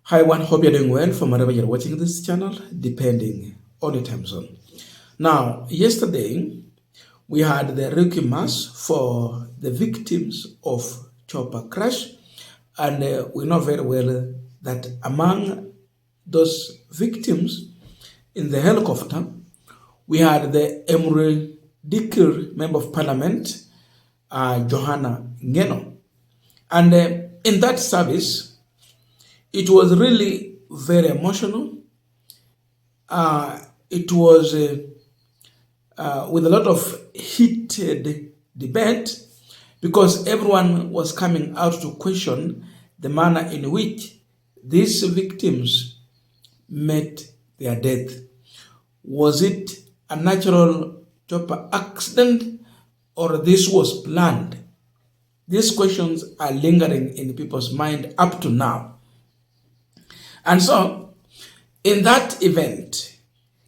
Hi everyone, hope you're doing well from wherever you're watching this channel, depending on your time zone. Now, yesterday, we had the Rookie Mass for the victims of chopper crash, and we know very well that among those victims in the helicopter, we had the Emre Dikir Member of Parliament, Johanna Ngeno. And in that service, it was really very emotional. It was with a lot of heated debate because everyone was coming out to question the manner in which these victims met their death. Was it a natural chopper accident or this was planned? These questions are lingering in people's mind up to now. And so, in that event,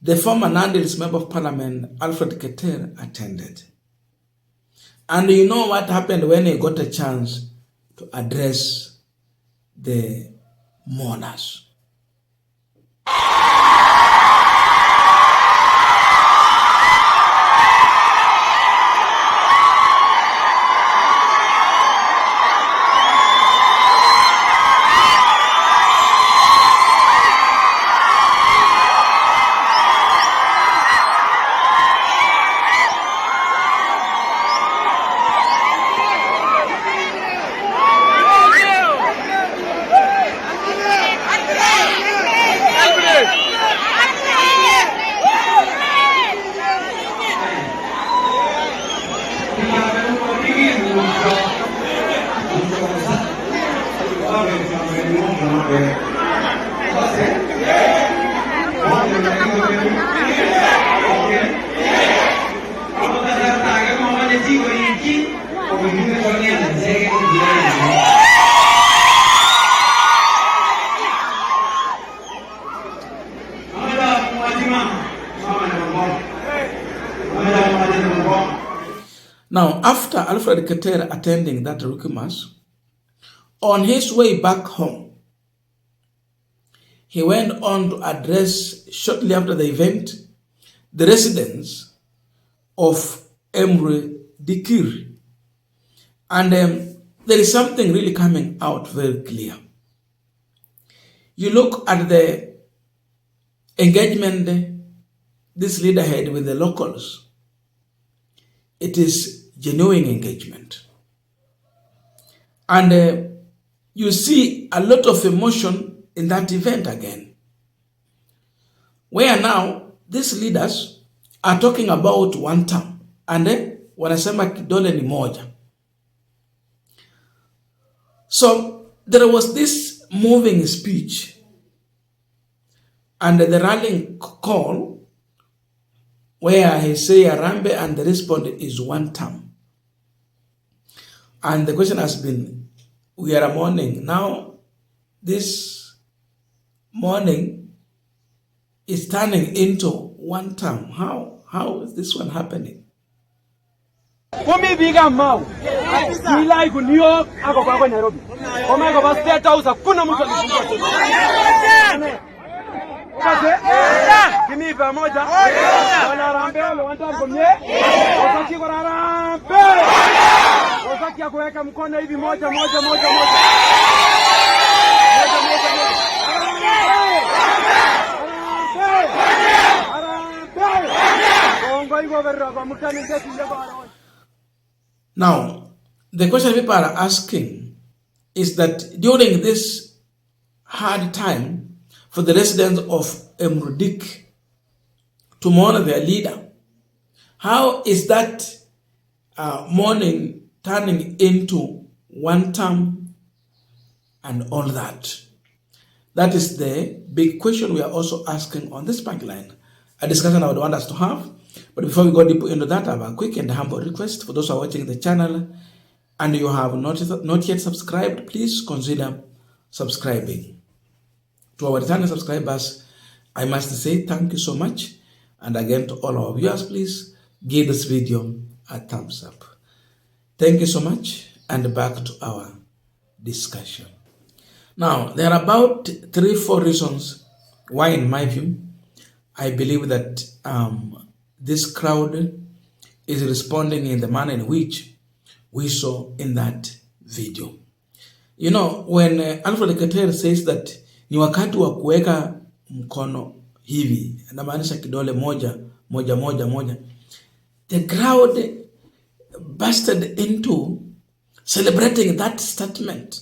the former Nandils Member of Parliament, Alfred Keter, attended. And you know what happened when he got a chance to address the mourners? Now, after Alfred Keter attending that Rookie Mass, on his way back home, he went on to address, shortly after the event, the residents of Emre Dikir. And there is something really coming out very clear. You look at the engagement this leader had with the locals. It is genuine engagement. And you see a lot of emotion in that event again, where now these leaders are talking about WANTAM and wanasema kidole ni moja. So there was this moving speech and the rallying call where he say Arambe and the response is WANTAM. And the question has been, we are mourning. Now, this mourning is turning into WANTAM. How is this one happening? Kumi biga mau. Ila iko New York, ako kwa Nairobi. Kama iko ba State House kuna mtu alikuja. Kimi pamoja. Wala rambe wala WANTAM komye. Wasaki kwa rambe. Wasaki ya kuweka mkono hivi moja. Now, the question people are asking is that during this hard time for the residents of Emre Dikir to mourn their leader, how is that mourning turning into WANTAM and all that? That is the big question we are also asking on this Punchline, a discussion I would want us to have. But before we go deep into that, I have a quick and humble request for those who are watching the channel and you have not yet subscribed, please consider subscribing. To our returning subscribers, I must say thank you so much. And again, to all our viewers, please give this video a thumbs up. Thank you so much, and back to our discussion. Now, there are about 3-4 reasons why, in my view, I believe that this crowd is responding in the manner in which we saw in that video. You know, when Alfred Keter says that ni wakati wa kuweka mkono hivi, anamaanisha kidole moja moja moja moja, the crowd busted into celebrating that statement.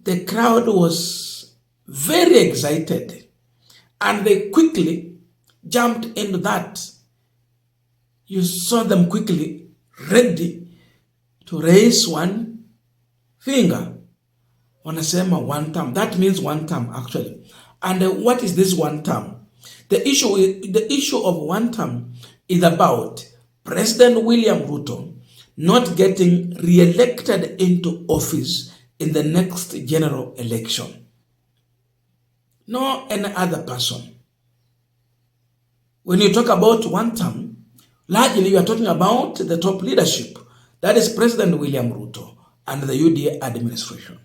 The crowd was very excited and they quickly jumped into that. You saw them quickly ready to raise one finger. Wanasema WANTAM. That means WANTAM actually. And what is this WANTAM? The issue of WANTAM is about President William Ruto not getting re-elected into office in the next general election. No any other person. When you talk about WANTAM, largely you are talking about the top leadership. That is President William Ruto and the UDA administration.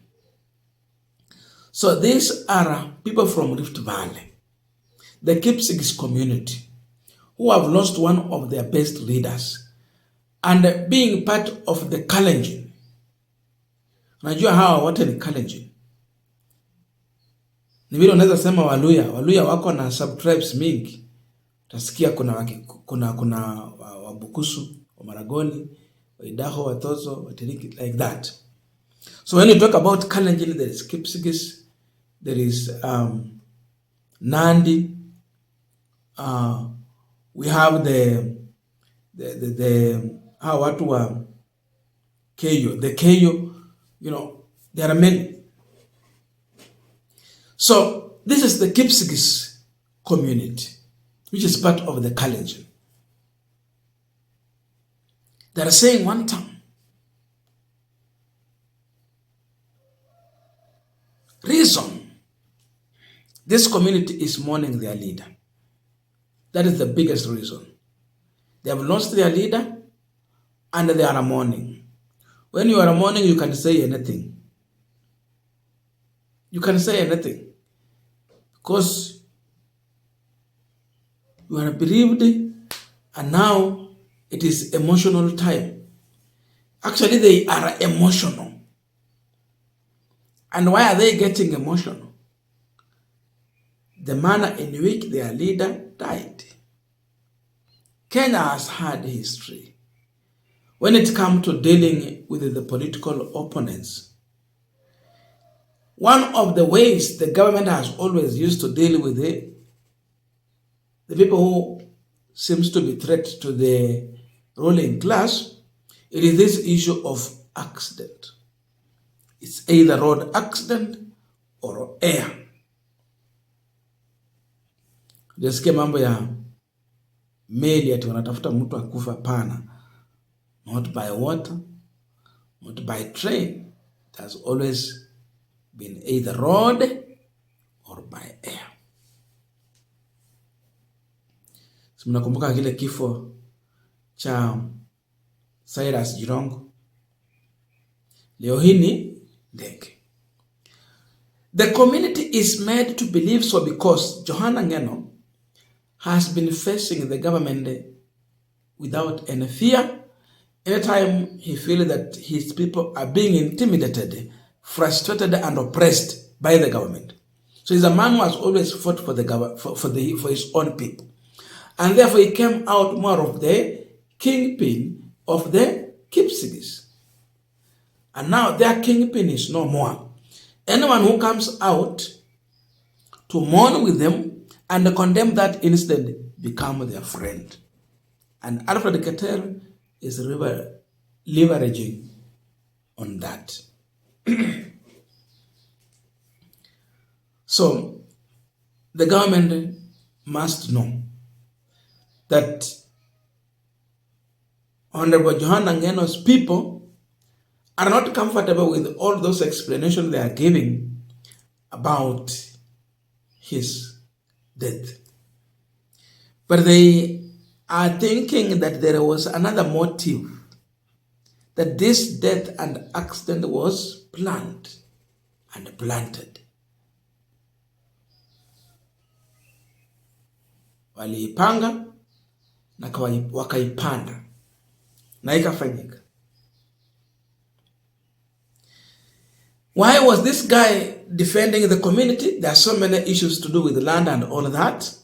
So these are people from Rift Valley, the Kipsigis community, who have lost one of their best leaders and being part of the Kalenjins. Unajua hawa wote ni Kalenjin. Ni vile unaweza sema Waluya wako na subtribes mingi. Utasikia kuna Wabukusu, Wamaragoli, Waidaho, Watozo, Watiriki, like that. So when you talk about Kalenjin, there is Kipsigis, there is Nandi, we have the watu wa Keyo, the Keyo, you know, there are many. So this is the Kipsigis community, which is part of the Kalenjin. They are saying WANTAM. Reason, this community is mourning their leader. That is the biggest reason. They have lost their leader and they are mourning. When you are mourning, you can say anything. You can say anything because you are bereaved and now it is emotional time. Actually, they are emotional. And why are they getting emotional? The manner in which their leader died. Kenya has had history. When it comes to dealing with the political opponents, one of the ways the government has always used to deal with the people who seems to be threat to the ruling class, it is this issue of accident. It's either road accident or air. Jasikia mambo ya meli ati wanatafuta mtu akufa, pana. Not by water, not by train. It has always been either road or by air. So mnakumbuka kile kifo cha Cyrus Jirongo. Leo hii ni ndege. The community is made to believe so because Johana Ngeno has been facing the government without any fear. Anytime he feels that his people are being intimidated, frustrated, and oppressed by the government. So he's a man who has always fought for for his own people. And therefore he came out more of the kingpin of the Kipsigis. And now their kingpin is no more. Anyone who comes out to mourn with them and condemn that incident become their friend. And Alfred Keter is leveraging on that. So the government must know that Honorable Johana Ngeno's people are not comfortable with all those explanations they are giving about his death. But they are thinking that there was another motive, that this death and accident was planned and planted. Waliipanga na wakaipanda na ikafanyika. Why was this guy defending the community? There are so many issues to do with the land and all of that.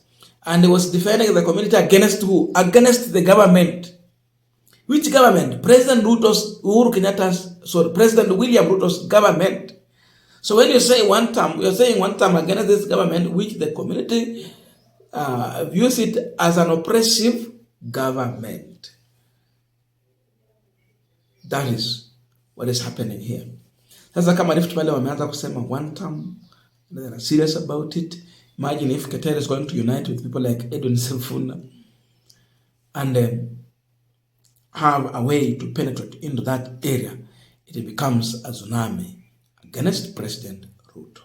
And he was defending the community against who? Against the government. Which government? President William Ruto's government. So when you say WANTAM, you're saying WANTAM against this government, which the community views it as an oppressive government. That is what is happening here. Sasa kama Rift Valley wameanza kusema WANTAM, they are serious about it. Imagine if Keter is going to unite with people like Edwin Sifuna and have a way to penetrate into that area, it becomes a tsunami against President Ruto.